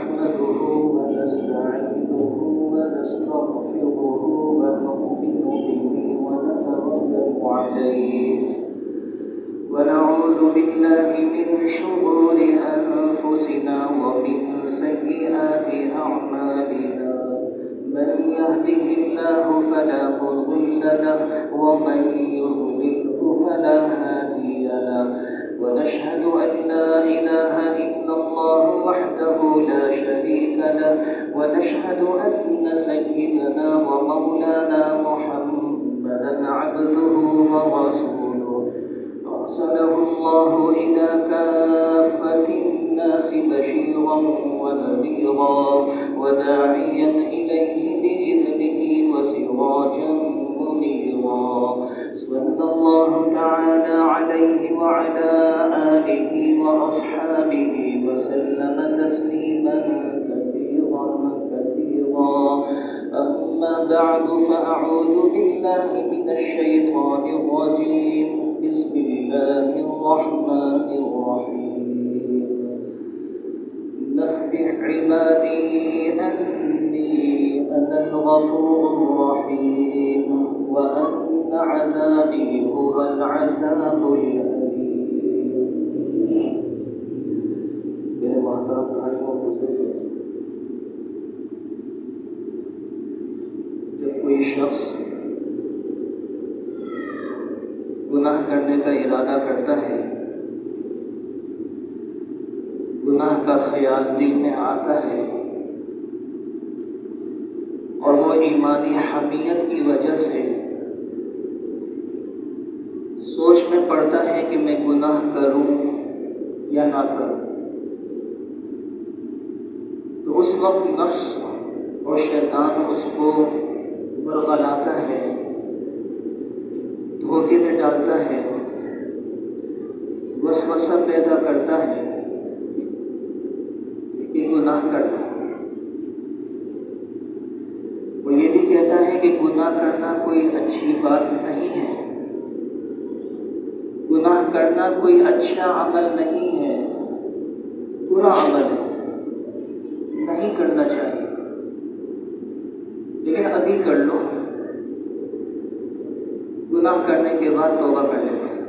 نحمده ونستعينه ونستغفره ونؤمن به ونتوكل عليه ونعوذ بالله من شرور أنفسنا ومن سيئات أعمالنا من يهده الله فلا مضل له ومن يضلله فلا هادي له ونشهد أن لا إله إلا الله وحده لا شريك له ونشهد أن سيدنا ومولانا محمدا عبده ورسوله أرسله الله إلى كافة الناس بشيرا ونذيرا وداعيا إليه بإذنه وسراجا منيرا صلى الله تعالى عليه وعلى آله وأصحابه وسلم تسليما كثيرا أما بعد فأعوذ بالله من الشيطان الرجيم بسم الله الرحمن الرحيم نبئ عبادي أني أنا الغفور الرحيم وأن عذابي هو العذاب الأليم. میرے محترم بھائیوں بزرگوں، جب کوئی شخص گناہ کرنے کا ارادہ کرتا ہے، گناہ کا خیال دل میں آتا ہے اور وہ ایمانی حمیت کی وجہ سے سوچ میں پڑتا ہے کہ میں گناہ کروں یا نہ کروں، تو اس وقت نفس اور شیطان اس کو ورغلاتا ہے، دھوکے میں ڈالتا ہے، وسوسہ پیدا کرتا ہے کہ گناہ کرنا. وہ یہ بھی کہتا ہے کہ گناہ کرنا کوئی اچھی بات نہیں ہے، گناہ کرنا کوئی اچھا عمل نہیں ہے، برا عمل ہے، نہیں کرنا چاہیے، لیکن ابھی کر لو، گناہ کرنے کے بعد توبہ کر لیتے ہیں،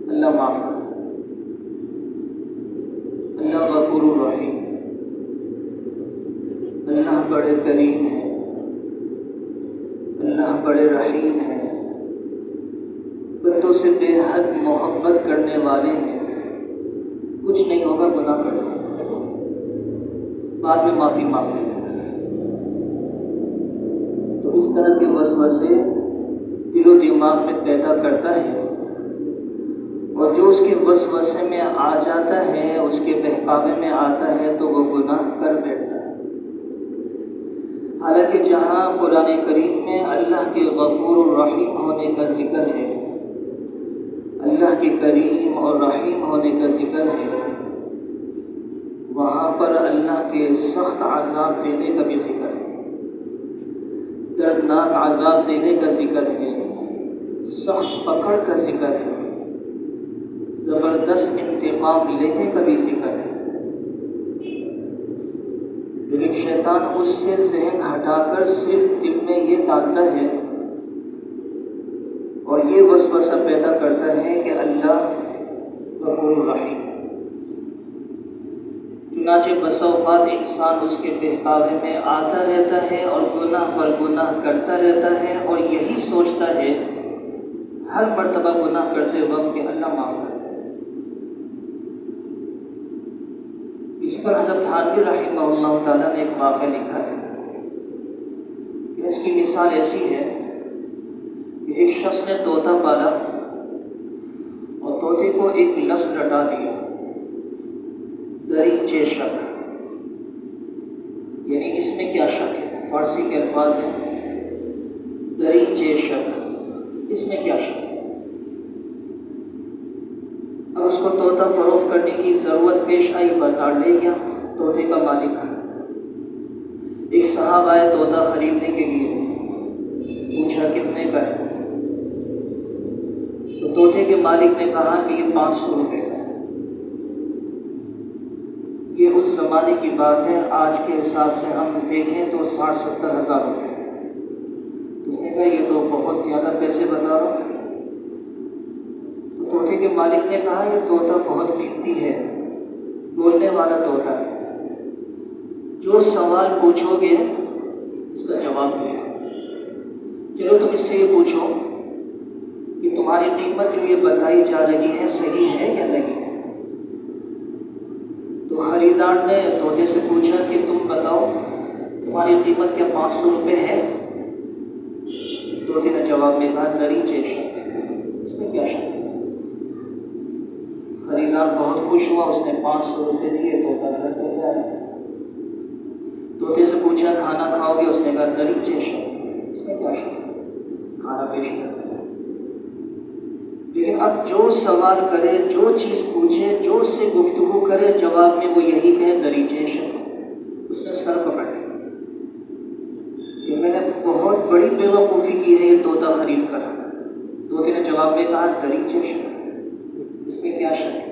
اللہ معاف کر، اللہ غفور الرحیم، اللہ بڑے کریم ہے، اللہ بڑے رحیم ہے، بندوں سے بے حد محبت کرنے والے ہیں. کچھ نہیں ہوگا، گناہ کر لو، بعد میں معافی مانگ لیں. تو اس طرح کے وسوسے دل و دماغ میں پیدا کرتا ہے، اور جو اس کے وسوسے میں آ جاتا ہے، اس کے بہکاوے میں آتا ہے، تو وہ گناہ کر بیٹھتا ہے. حالانکہ جہاں قرآن کریم میں اللہ کے غفور الرحیم ہونے کا ذکر ہے، اللہ کے کریم اور رحیم ہونے کا ذکر ہے، وہاں پر اللہ کے سخت عذاب دینے کا بھی ذکر ہے، دردناک عذاب دینے کا ذکر ہے، سخت پکڑ کا ذکر ہے، زبردست انتقام لینے کا بھی ذکر ہے. لیکن شیطان اس سے ذہن ہٹا کر صرف دل میں یہ ڈالتا ہے اور یہ وسوسہ پیدا کرتا ہے کہ اللہ غفور الرحیم. چنانچہ بس اوقات انسان اس کے بہکاوے میں آتا رہتا ہے اور گناہ پر گناہ کرتا رہتا ہے، اور یہی سوچتا ہے ہر مرتبہ گناہ کرتے وقت کہ اللہ معاف کرے. اس پر حضرت تھانوی رحمہ اللہ تعالیٰ نے ایک واقعہ لکھا ہے کہ اس کی مثال ایسی ہے کہ ایک شخص نے طوطا پالا اور طوطے کو ایک لفظ رٹا دیا، دریچے شک. یعنی اس میں کیا شک ہے؟ فارسی کے الفاظ ہیں دریچے شک، اس میں کیا شک ہے؟ اب اس کو طوطا فروخت کرنے کی ضرورت پیش آئی، بازار لے گیا، طوطے کا مالک. ایک صاحب آئے طوطا خریدنے کے لیے، پوچھا کتنے کا ہے؟ تو طوطے کے مالک نے کہا کہ یہ 500 روپے کا ہے. یہ اس زمانے کی بات ہے، آج کے حساب سے ہم دیکھیں تو 60-70 ہزار روپے۔ تو اس نے کہا یہ تو بہت زیادہ پیسے بتا رہا ہوں۔ تو طوطے کے مالک نے کہا یہ طوطا بہت قیمتی ہے، بولنے والا طوطا ہے، جو سوال پوچھو گے اس کا جواب دے گا۔ چلو تم اس سے یہ پوچھو کہ تمہاری قیمت جو یہ بتائی جا رہی ہے صحیح ہے یا نہیں؟ تو خریدار نے طوطے سے پوچھا کہ تم بتاؤ تمہاری قیمت کیا 500 روپے ہے؟ طوطے نے جواب میں کہا دریچے شک، اس میں کیا شک ہے؟ خریدار بہت خوش ہوا، اس نے 500 روپے دیے، طوطا گھر پہ گیا۔ طوطے سے پوچھا کھانا کھاؤ گے؟ اس نے کہا دریچے شک، اس میں کیا شک ہے؟ کھانا پیش کرتا ہے۔ لیکن اب جو سوال کرے، جو چیز پوچھے، جو اس سے گفتگو کرے، جواب میں وہ یہی کہے دریچے شک۔ اس نے سر پکڑ لیا کہ میں نے بہت بڑی بیوقوفی کی ہے یہ طوطا خرید کر۔ طوطے نے جواب میں کہا دریچے شک، اس میں کیا شک ہے؟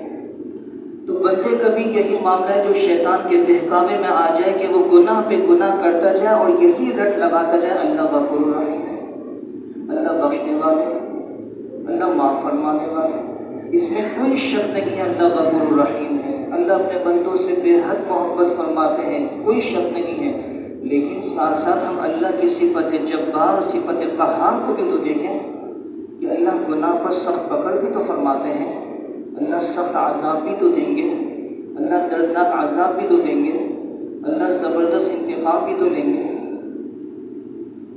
تو بندے کبھی یہی معاملہ ہے جو شیطان کے بہکاوے میں آ جائے کہ وہ گناہ پہ گناہ کرتا جائے اور یہی رٹ لگاتا جائے اللہ غفور الرحیم ہے، اللہ بخشنے والے، اللہ معاف فرمانے والے۔ اس میں کوئی شک نہیں ہے اللہ غفور الرحیم ہے، اللہ اپنے بندوں سے بے حد محبت فرماتے ہیں، کوئی شک نہیں ہے۔ لیکن ساتھ ساتھ ہم اللہ کی صفت جبار اور صفت قہار کو بھی تو دیکھیں کہ اللہ گناہ پر سخت پکڑ بھی تو فرماتے ہیں، اللہ سخت عذاب بھی تو دیں گے، اللہ دردناک عذاب بھی تو دیں گے، اللہ زبردست انتقام بھی تو لیں گے۔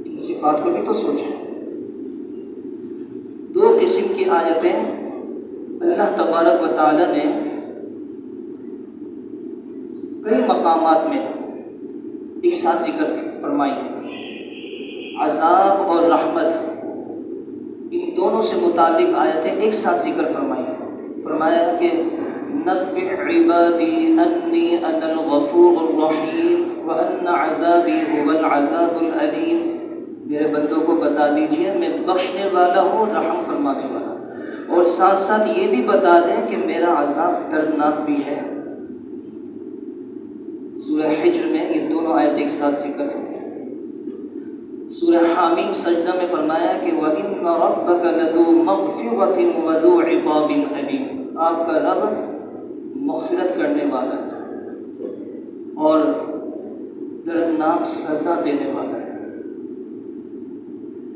ان صفات کو بھی تو سوچیں۔ دو قسم کی آیتیں اللہ تبارک و تعالی نے کئی مقامات میں ایک ساتھ ذکر فرمائی ہیں۔ عذاب اور رحمت، ان دونوں سے متعلق آیتیں ایک ساتھ ذکر فرمائی ہیں۔ فرمایا کہ نبئ عبادی انی انا الغفور الرحیم وان عذابی هو العذاب العلیم۔ میرے بندوں کو بتا دیجئے میں بخشنے والا ہوں، رحم فرمانے والا، اور ساتھ ساتھ یہ بھی بتا دیں کہ میرا عذاب دردناک بھی ہے۔ سورہ حجر میں یہ دونوں آیت ایک ساتھ ذکر فرمائی۔ سورہ حامیم سجدہ میں فرمایا کہ وَإِنَّ رَبَّكَ لَذُو مَغْفِرَةٍ وَذُو عِقَابٍ عَلِيمٍ، آپ کا رب مغفرت کرنے والا ہے اور دردناک سزا دینے والا ہے۔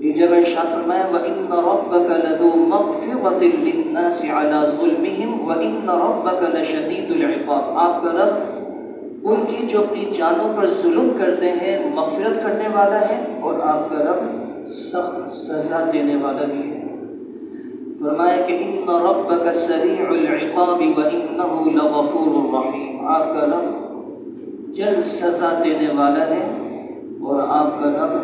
ایک جگہ ارشاد فرمایا وَإِنَّ رَبَّكَ لَذُو مَغْفِرَةٍ لِلنَّاسِ عَلَىٰ ظُلْمِهِمْ وَإِنَّ رَبَّكَ لَشَدِيدُ الْعِقَابِ، آپ کا رب ان کی جو اپنی جانوں پر ظلم کرتے ہیں مغفرت کرنے والا ہے، اور آپ کا رب سخت سزا دینے والا بھی ہے۔ فرمایا کہ ان ربک سریع العقاب وانہ لغفور الرحیم، آپ کا رب جلد سزا دینے والا ہے اور آپ کا رب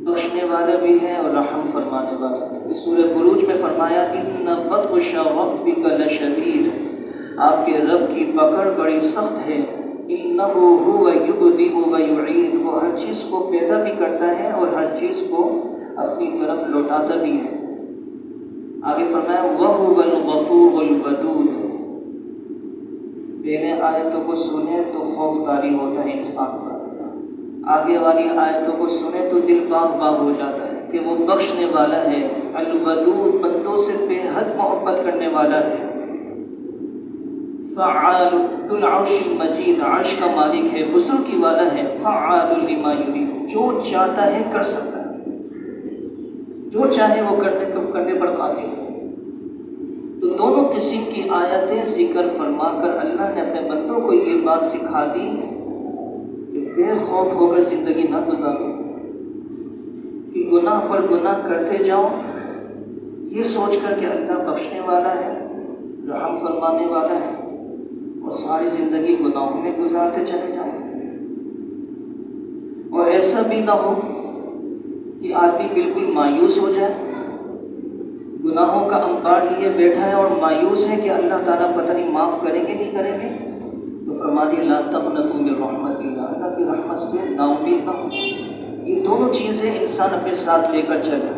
بخشنے والا بھی ہے اور رحم فرمانے والا ہے۔ سورہ بروج میں فرمایا ان بطش ربک لشدید، آپ کے رب کی پکڑ بڑی سخت ہے۔ انہ هو یبدئ ویعید، وہ ہر چیز کو پیدا بھی کرتا ہے اور ہر چیز کو اپنی طرف لوٹاتا بھی ہے۔ آگے فرمایا وَهُوَ الْغَفُورُ الْوَدُودُ۔ پہلے آیتوں کو سنیں تو خوف طاری ہوتا ہے انسان پر، آگے والی آیتوں کو سنیں تو دل باغ باغ ہو جاتا ہے کہ وہ بخشنے والا ہے، الودود، بندوں سے بے حد محبت کرنے والا ہے، فعال ذو العرش المجید، عرش کا مالک ہے، بزرگی والا ہے، فعال لما یرید، جو چاہتا ہے کر سکتا ہے، جو چاہے وہ کرنے پر قادر ہے۔ تو دونوں قسم کی آیتیں ذکر فرما کر اللہ نے اپنے بندوں کو یہ بات سکھا دی کہ بے خوف ہو کر زندگی نہ گزارو، کہ گناہ پر گناہ کرتے جاؤ یہ سوچ کر کہ اللہ بخشنے والا ہے، رحم فرمانے والا ہے، اور ساری زندگی گناہوں میں گزارتے چلے جاؤ۔ اور ایسا بھی نہ ہو کہ آدمی بالکل مایوس ہو جائے، گناہوں کا انبار لیے بیٹھا ہے اور مایوس ہے کہ اللہ تعالیٰ پتہ نہیں معاف کریں گے نہیں کریں گے، تو فرما دیا لا تقنطوا من رحمت اللہ، اللہ کی رحمت سے نا امید نہ ہو۔ یہ دونوں چیزیں انسان اپنے ساتھ لے کر چلے،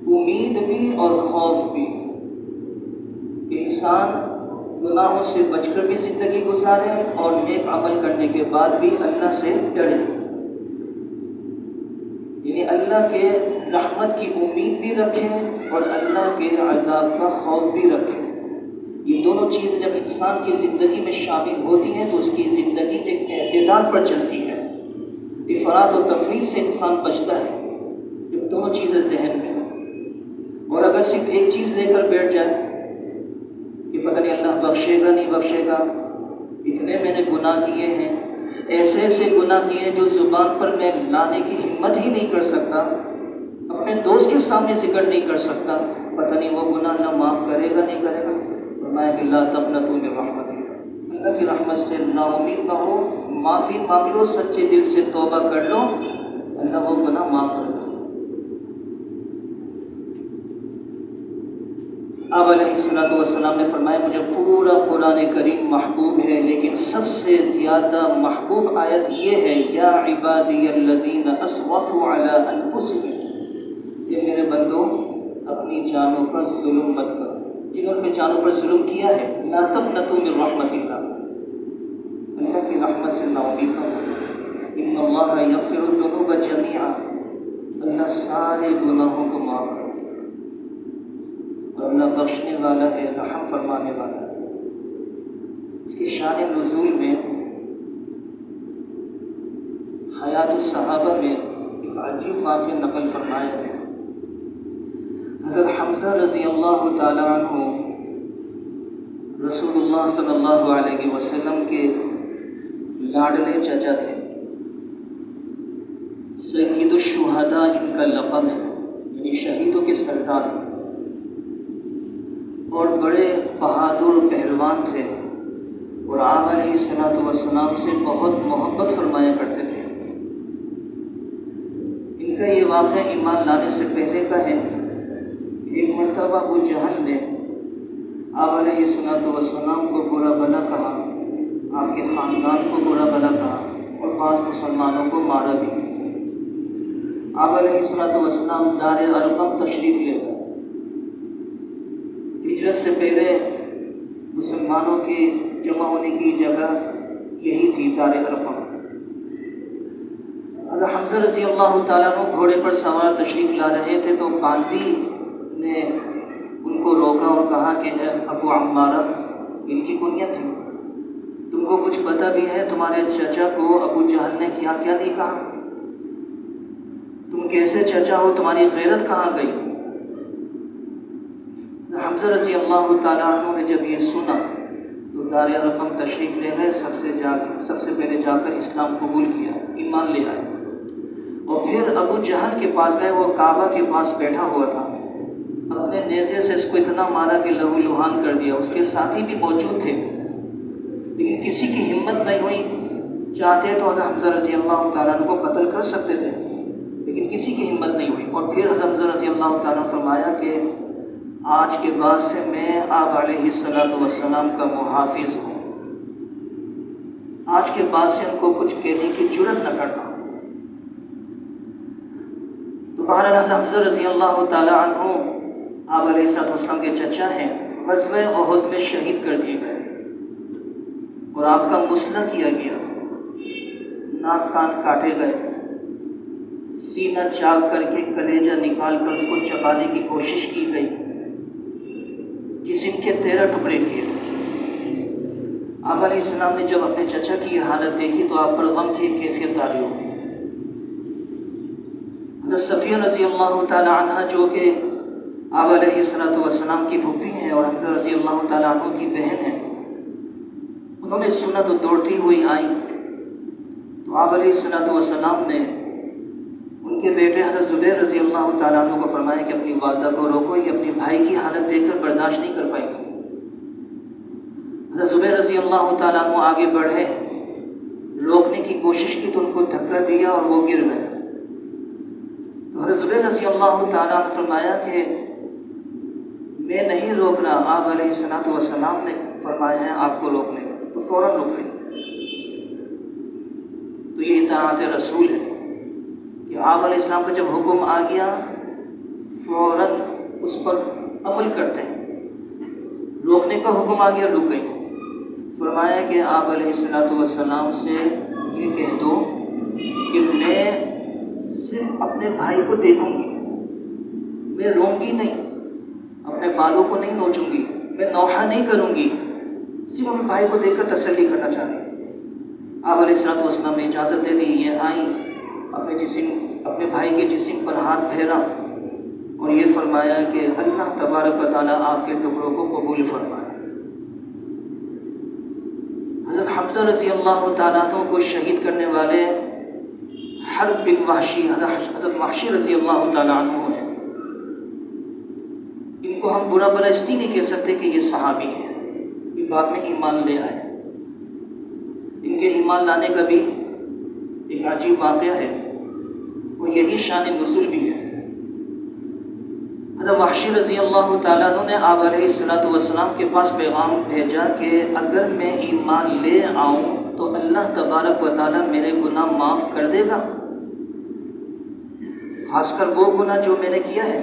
امید بھی اور خوف بھی، کہ انسان گناہوں سے بچ کر بھی زندگی گزاریں اور نیک عمل کرنے کے بعد بھی اللہ سے ڈریں، یعنی اللہ کے رحمت کی امید بھی رکھیں اور اللہ کے عذاب کا خوف بھی رکھیں۔ یہ دونوں چیزیں جب انسان کی زندگی میں شامل ہوتی ہیں تو اس کی زندگی ایک اعتدال پر چلتی ہے، افراط و تفریط سے انسان بچتا ہے جب دونوں چیزیں ذہن میں ہوں۔ اور اگر صرف ایک چیز لے کر بیٹھ جائے کہ پتہ نہیں اللہ بخشے گا نہیں بخشے گا، اتنے میں نے گناہ کیے ہیں، ایسے ایسے گناہ کیے ہیں جو زبان پر میں لانے کی ہمت ہی نہیں کر سکتا، اپنے دوست کے سامنے ذکر نہیں کر سکتا، پتہ نہیں وہ گناہ اللہ معاف کرے گا نہیں کرے گا۔ فرمایا کہ لا تقنطوا من رحمت اللہ، اللہ کی رحمت سے نا امید نہ ہو، معافی مانگ لو، سچے دل سے توبہ کر لو، اللہ وہ گناہ معاف کر دے۔ آپ علیہ السلام نے فرمایا مجھے پورا قرآن کریم محبوب ہے، لیکن سب سے زیادہ محبوب آیت یہ ہے یا عبادی الذین اسرفوا علی انفسہم، یہ میرے بندوں اپنی جانوں پر ظلم مت کرو، جنہوں نے جانوں پر ظلم کیا ہے لا تقنطوا من رحمت اللہ، اللہ کی رحمت سے نا امید نہ ہو، ان اللہ یغفر الذنوب جمیعا، اللہ سارے گناہوں کو معاف کرے اور اللہ بخشنے والا ہے، رحم فرمانے والا ہے۔ اس کی شان نزول میں حیات الصحابہ میں ایک عجیب واقعہ نقل فرمایا ہے۔ حضرت حمزہ رضی اللہ تعالی عنہ رسول اللہ صلی اللہ علیہ وسلم کے لاڈلے چچا تھے، سید الشہداء ان کا لقب ہے، یعنی شہیدوں کے سردار ہیں، اور بڑے بہادر پہلوان تھے اور آپ علیہ السلام سے بہت محبت فرمایا کرتے تھے۔ ان کا یہ واقعہ ایمان لانے سے پہلے کا ہے۔ ایک مرتبہ ابو جہل نے آپ علیہ السلام کو برا بھلا کہا، آپ کے خاندان کو برا بھلا کہا اور بعض مسلمانوں کو مارا بھی۔ آپ علیہ السلام دار ارقم تشریف لے گئے۔ ہجرت سے پہلے مسلمانوں کی جمع ہونے کی جگہ یہی تھی، دار ارقم۔ حضرت حمزہ رضی اللہ تعالیٰ عنہ گھوڑے پر سوار تشریف لا رہے تھے تو باندی نے ان کو روکا اور کہا کہ ابو عمارہ، ان کی کنیت تھی، تم کو کچھ پتہ بھی ہے تمہارے چچا کو ابو جہل نے کیا کیا نہیں کہا؟ تم کیسے چچا ہو، تمہاری غیرت کہاں گئی؟ حمزہ رضی اللہ تعالیٰ عنہ نے جب یہ سنا تو دار ارقم تشریف لے گئے، سب سے پہلے جا کر اسلام قبول کیا، ایمان لے آئے، اور پھر ابو جہل کے پاس گئے۔ وہ کعبہ کے پاس بیٹھا ہوا تھا، اپنے نیزے سے اس کو اتنا مارا کہ لہو لہان کر دیا۔ اس کے ساتھی بھی موجود تھے لیکن کسی کی ہمت نہیں ہوئی، چاہتے تو حضرت حمزہ رضی اللہ تعالیٰ عنہ کو قتل کر سکتے تھے لیکن کسی کی ہمت نہیں ہوئی۔ اور پھر حضرت حمزہ رضی اللہ تعالیٰ عنہ فرمایا کہ آج کے بعد سے میں آپ علیہ السلام کا محافظ ہوں، آج کے بعد سے ان کو کچھ کہنے کی جرت نہ کرنا۔ تو بہرحال حضرت حمزہ رضی اللہ تعالی عنہ آپ علیہ السلام کے چچا ہیں، غزوہ احد میں شہید کر دیے گئے اور آپ کا مسئلہ کیا گیا، ناک کان کاٹے گئے، سینہ چاک کر کے کلیجہ نکال کر اس کو چبانے کی کوشش کی گئی، جسم کے 13 ٹکڑے کیے۔ آپ علیہ السلام نے جب اپنے چچا کی یہ حالت دیکھی تو آپ پر غم کی کیفیت طاری ہو گئی۔ حضرت صفیہ رضی اللہ تعالی عنہ جو کہ آپ علیہ السلام کی پھوپھی ہیں اور حمزہ رضی اللہ تعالی عنہ کی بہن ہیں، انہوں نے سنا تو دوڑتی ہوئی آئیں تو آپ علیہ السلام نے ان کے بیٹے حضرت زبیر رضی اللہ تعالیٰ عنہ کو فرمایا کہ اپنی والدہ کو روکو، یہ اپنے بھائی کی حالت دیکھ کر برداشت نہیں کر پائیں گے۔ حضرت زبیر رضی اللہ تعالیٰ عنہ آگے بڑھے، روکنے کی کوشش کی تو ان کو دھکا دیا اور وہ گر گئے۔ تو حضرت زبیر رضی اللہ تعالیٰ عنہ فرمایا کہ میں نہیں روک رہا، آپ علیہ السلام نے فرمایا ہے آپ کو روکنے کا، تو فوراً رک گئے۔ تو یہ اطاعت رسول ہے کہ آپ علیہ السلام کا جب حکم آ گیا فوراً اس پر عمل کرتے ہیں، روکنے کا حکم آ گیا، رک گئی۔ فرمایا کہ آپ علیہ السلام سے یہ کہہ دو کہ میں صرف اپنے بھائی کو دیکھوں گی، میں روں گی نہیں، اپنے بالوں کو نہیں نوچوں گی، میں نوحہ نہیں کروں گی، صرف اپنے بھائی کو دیکھ کر تسلی کرنا چاہتی۔ آپ علیہ السلام نے اجازت دے دی، یہ آئیں، اپنے بھائی کے جسم پر ہاتھ پھیرا اور یہ فرمایا کہ اللہ تبارک و تعالیٰ آپ کے ٹکڑوں کو قبول فرمائے۔ حضرت حمزہ رضی اللہ تعالیٰ عنہ کو شہید کرنے والے حرب بن وحشی، حضرت وحشی رضی اللہ تعالیٰ عنہ ہیں۔ ان کو ہم برا بلا اس لیے نہیں کہہ سکتے کہ یہ صحابی ہیں، یہ بعد میں ایمان لے آئے۔ ان کے ایمان لانے کا بھی ایک عجیب واقعہ ہے، وہ یہی شان نزول بھی ہے۔ حضرت وحشی رضی اللہ تعالیٰ عنہ نے آپ علیہ السلام کے پاس پیغام بھیجا کہ اگر میں ایمان لے آؤں تو اللہ تبارک و تعالیٰ میرے گناہ معاف کر دے گا، خاص کر وہ گناہ جو میں نے کیا ہے۔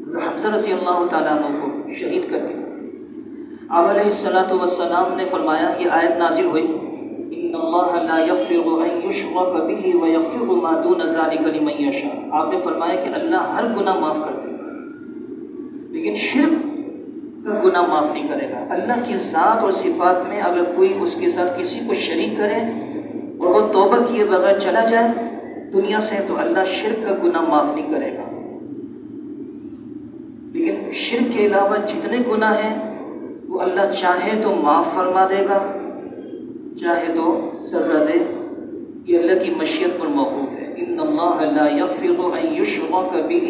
حضرت حمزہ رضی اللہ تعالیٰ عنہ کو شہید کر دیا۔ آپ علیہ السلام نے فرمایا، یہ آیت نازل ہوئی، ان اللہ لا یغفر ان یشرک بہ ویغفر ما دون ذلک لمن یشاء۔ آپ نے فرمایا کہ اللہ ہر گناہ معاف کر دے گا، لیکن شرک کا گناہ معاف نہیں کرے گا۔ اللہ کی ذات اور صفات میں اگر کوئی اس کے ساتھ کسی کو شریک کرے اور وہ توبہ کیے بغیر چلا جائے دنیا سے، تو اللہ شرک کا گناہ معاف نہیں کرے گا۔ لیکن شرک کے علاوہ جتنے گناہ ہیں وہ اللہ چاہے تو معاف فرما دے گا، چاہے تو سزا دے، یہ اللہ کی مشیت پر موقوف ہے۔ ان اللہ لا یغفر ان یشرک بہ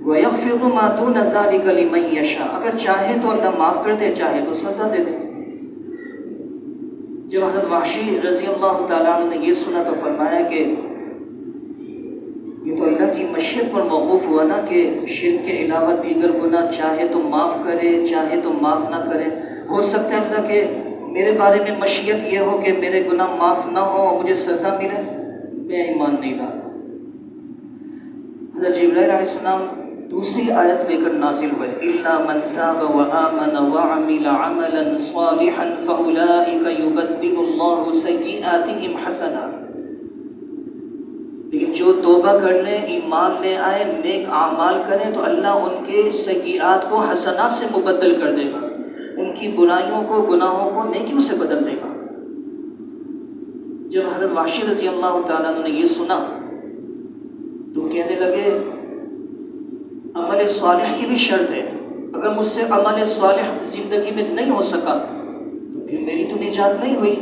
ویغفر ما دون ذلک لمن یشاء۔ اگر چاہے تو اللہ معاف کر دے، چاہے تو سزا دے دے۔ جب حضرت وحشی رضی اللہ تعالیٰ عنہ نے یہ سنا تو فرمایا کہ یہ تو اللہ کی مشیت پر موقوف ہوا نا کہ شرک کے علاوہ دیگر گناہ چاہے تو معاف کرے، چاہے تو معاف نہ کرے۔ ہو سکتا ہے اللہ کہ میرے بارے میں مشیت یہ ہو کہ میرے گناہ معاف نہ ہو، مجھے سزا ملے، میں ایمان نہیں لاتا۔ حضرت جبرائیل علیہ السلام دوسری آیت لے کر نازل ہوئے، اِلَّا مَنْ تَابَ وَآمَنَ وَعَمِلَ عَمَلًا صَالِحًا فَأُولَٰئِكَ يُبَدِّلُ اللَّهُ سَيِّئَاتِهِمْ حَسَنَاتٍ۔ لیکن جو توبہ کرنے، ایمان لے آئے، نیک اعمال کریں تو اللہ ان کے سیئات کو حسنات سے مبدل کر دے گا، ان کی برائیوں کو، گناہوں کو نیکیوں سے بدل دے گا۔ جب حضرت وحشی رضی اللہ تعالیٰ عنہ نے یہ سنا تو کہنے لگے عمل صالح کی بھی شرط ہے، اگر مجھ سے عمل صالح زندگی میں نہیں ہو سکا تو پھر میری تو نجات نہیں ہوئی۔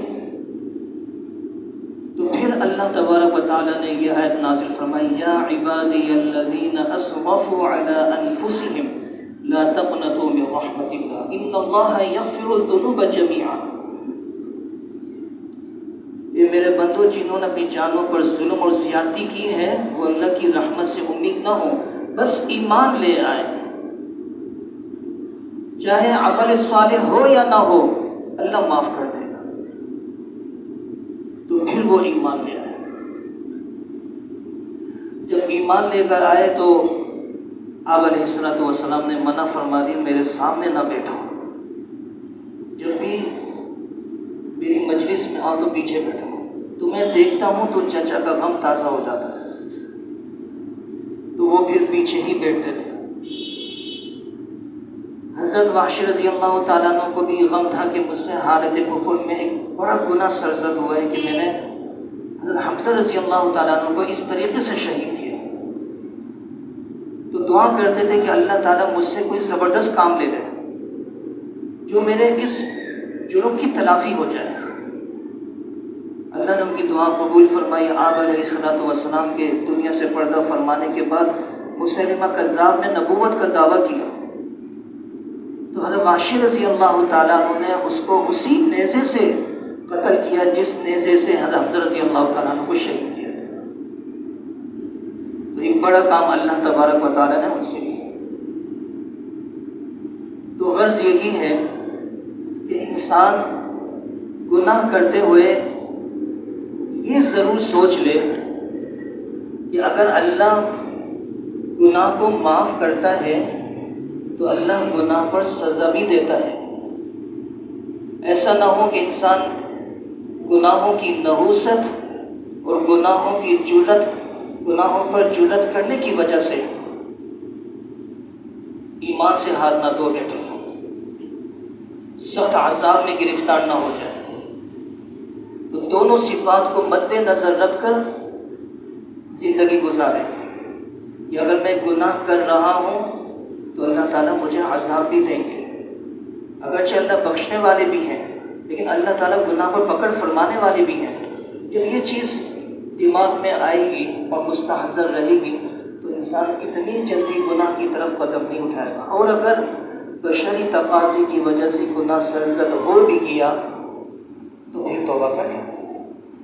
تو پھر اللہ تبارک و تعالیٰ نے یہ آیت نازل فرمائی، یا عبادی الذین اسرفوا علی انفسہم لا تقنطوا من رحمت اللہ ان اللہ یغفر الذنوب جمیعا۔ یہ میرے بندو جنہوں نے اپنی جانوں پر ظلم اور زیادتی کی ہے وہ اللہ کی رحمت سے امید نہ ہو، بس ایمان لے آئے، چاہے عمل صالح ہو یا نہ ہو اللہ معاف کر دے گا۔ تو پھر وہ ایمان لے آئے۔ جب ایمان لے کر آئے تو آپ علیہ السلام نے منع فرما دی، میرے سامنے نہ بیٹھو، جب بھی میری مجلس میں آؤ تو پیچھے بیٹھو، تمہیں دیکھتا ہوں تو چچا کا غم تازہ ہو جاتا ہے، تو وہ پھر پیچھے ہی بیٹھتے تھے۔ حضرت وحشی رضی اللہ تعالیٰ عنہ کو بھی غم تھا کہ مجھ سے حالت کفر میں ایک بڑا گناہ سرزد ہوا ہے کہ میں نے حضرت حمزہ رضی اللہ تعالیٰ عنہ کو اس طریقے سے شہید کیا۔ تو دعا کرتے تھے کہ اللہ تعالیٰ مجھ سے کوئی زبردست کام لے لے جو میرے اس جرم کی تلافی ہو جائے۔ اللہ نے ان کی دعا قبول فرمائی۔ آپ علیہ السلام کے دنیا سے پردہ فرمانے کے بعد مسیلمہ کذاب نے نبوت کا دعویٰ کیا، تو حضرت وحشی رضی اللہ تعالیٰ عنہ نے اس کو اسی نیزے سے قتل کیا جس نیزے سے حضرت حمزہ رضی اللہ تعالیٰ عنہ کو شہید کیا تھا۔ تو ایک بڑا کام اللہ تبارک و تعالیٰ نے ان سے کیا۔ تو غرض یہی ہے کہ انسان گناہ کرتے ہوئے یہ ضرور سوچ لے کہ اگر اللہ گناہ کو معاف کرتا ہے تو اللہ گناہ پر سزا بھی دیتا ہے۔ ایسا نہ ہو کہ انسان گناہوں کی نحوست اور گناہوں پر جرأت کرنے کی وجہ سے ایمان سے ہاتھ نہ دھو بیٹھے، سخت عذاب میں گرفتار نہ ہو جائے۔ تو دونوں صفات کو مد نظر رکھ کر زندگی گزارے کہ اگر میں گناہ کر رہا ہوں تو اللہ تعالیٰ مجھے عذاب بھی دیں گے، اگرچہ اللہ بخشنے والے بھی ہیں لیکن اللہ تعالیٰ گناہ پر پکڑ فرمانے والے بھی ہیں۔ جب یہ چیز دماغ میں آئے گی اور مستحضر رہے گی تو انسان اتنی جلدی گناہ کی طرف قدم نہیں اٹھائے گا، اور اگر بشری تقاضے کی وجہ سے گناہ سرزد ہو بھی گیا تو پھر توبہ کر لے،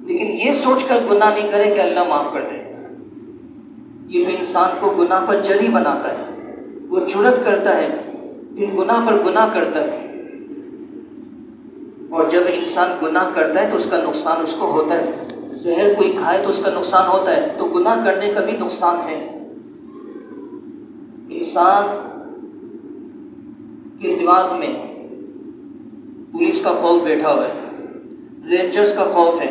لیکن یہ سوچ کر گناہ نہیں کرے کہ اللہ معاف کر دے۔ یہ بھی انسان کو گناہ پر جری بناتا ہے، وہ جرأت کرتا ہے پھر گناہ پر گناہ کرتا ہے، اور جب انسان گناہ کرتا ہے تو اس کا نقصان اس کو ہوتا ہے۔ زہر کوئی کھائے تو اس کا نقصان ہوتا ہے، تو گناہ کرنے کا بھی نقصان ہے۔ انسان کے دماغ میں پولیس کا خوف بیٹھا ہوا ہے، رینجرز کا خوف ہے،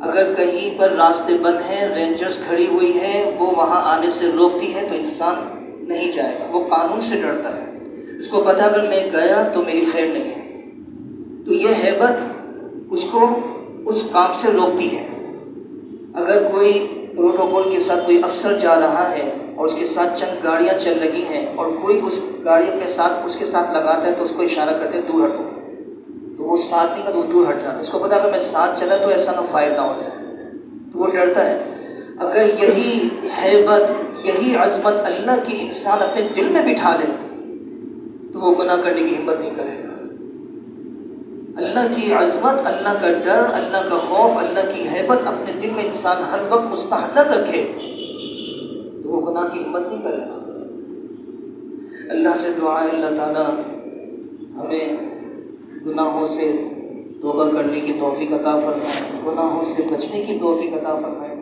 اگر کہیں پر راستے بند ہیں، رینجرز کھڑی ہوئی ہے، وہ وہاں آنے سے روکتی ہے تو انسان نہیں جائے گا، وہ قانون سے ڈرتا ہے، اس کو پتہ اگر میں گیا تو میری خیر نہیں ہے، تو یہ ہیبت اس کو اس کام سے روکتی ہے۔ اگر کوئی پروٹوکول کے ساتھ کوئی افسر جا رہا ہے اور اس کے ساتھ چند گاڑیاں چل رہی ہیں اور کوئی اس گاڑی اس کے ساتھ لگاتا ہے تو اس کو اشارہ کرتے ہیں دور ہٹو، تو وہ ساتھ نہیں کرتا، وہ دور ہٹ جاتا ہے، اس کو پتا اگر میں ساتھ چلا تو ایسا نہ فائر نہ ہو جائے، تو وہ ڈرتا ہے۔ اگر یہی ہیبت، یہی عظمت اللہ کی انسان اپنے دل میں بٹھا لے تو وہ گناہ کرنے کی ہمت نہیں کرے گا۔ اللہ کی عظمت، اللہ کا ڈر، اللہ کا خوف، اللہ کی ہیبت اپنے دل میں انسان ہر وقت مستحضر رکھے تو وہ گناہ کی ہمت نہیں کرے گا۔ اللہ سے دعا ہے اللہ تعالیٰ ہمیں گناہوں سے توبہ کرنے کی توفیق عطا فرمائے، گناہوں سے بچنے کی توفیق عطا فرمائے۔